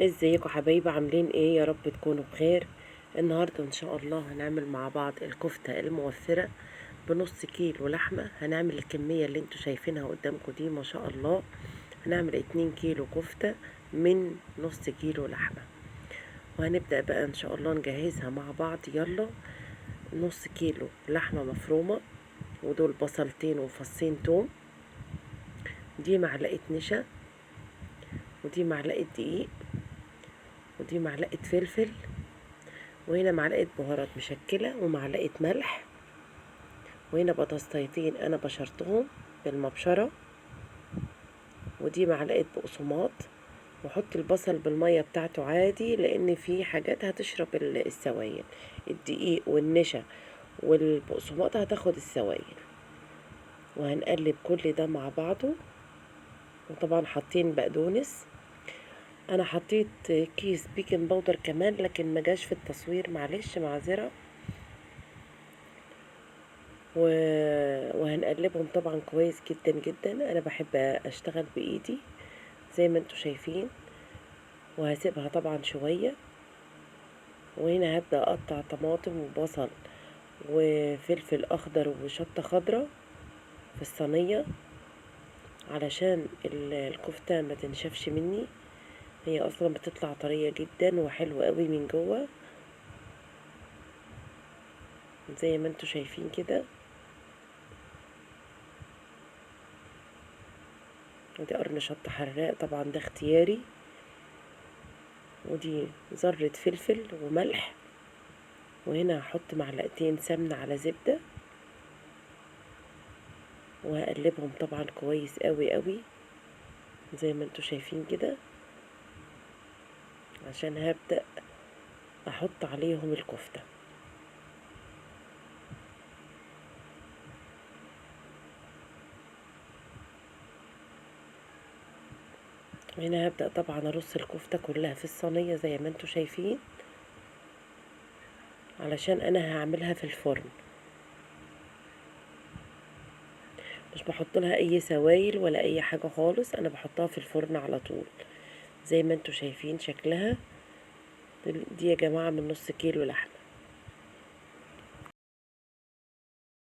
ازيكم حبايبي؟ عاملين ايه؟ يا رب تكونوا بخير. النهارده ان شاء الله هنعمل مع بعض الكفته الموفره بنص كيلو لحمه. هنعمل الكميه اللي انتوا شايفينها قدامكم دي ما شاء الله. هنعمل 2 كيلو كفته من نص كيلو لحمه، وهنبدا بقى ان شاء الله نجهزها مع بعض. يلا، نص كيلو لحمه مفرومه، ودول بصلتين وفصين توم، دي معلقه نشا، ودي معلقه دقيق، ودي معلقه فلفل، وهنا معلقة بهارات مشكلة، ومعلقة ملح، وهنا بطاطسيتين انا بشرتهم بالمبشرة، ودي معلقة بقسماط. وحط البصل بالمية بتاعته عادي، لان في حاجات هتشرب السوائل. الدقيق والنشا والبقسماط هتاخد السوائل، وهنقلب كل ده مع بعضه. وطبعا حاطين بقدونس، انا حطيت كيس بيكنج باودر كمان لكن ما جاش في التصوير، معلش معذرة. وهنقلبهم طبعا كويس جدا جدا. انا بحب اشتغل بايدي زي ما انتوا شايفين، وهسيبها طبعا شوية. وهنا هبدأ اقطع طماطم وبصل وفلفل اخضر وشطة خضرة في الصينية علشان الكفتة ما تنشفش مني. هي اصلا بتطلع طرية جدا وحلوة قوي من جوه زي ما انتوا شايفين كده. ودي قرن شطة حراق طبعا ده اختياري، ودي ذرة فلفل وملح. وهنا هحط معلقتين سمنة على زبدة، وهقلبهم طبعا كويس قوي قوي زي ما انتوا شايفين كده، عشان هبدأ احط عليهم الكفتة. هنا هبدأ طبعا ارص الكفتة كلها في الصينية زي ما انتوا شايفين، علشان انا هعملها في الفرن. مش بحط لها اي سوائل ولا اي حاجة خالص، انا بحطها في الفرن على طول زي ما انتوا شايفين شكلها. دي يا جماعة من نص كيلو لحمة.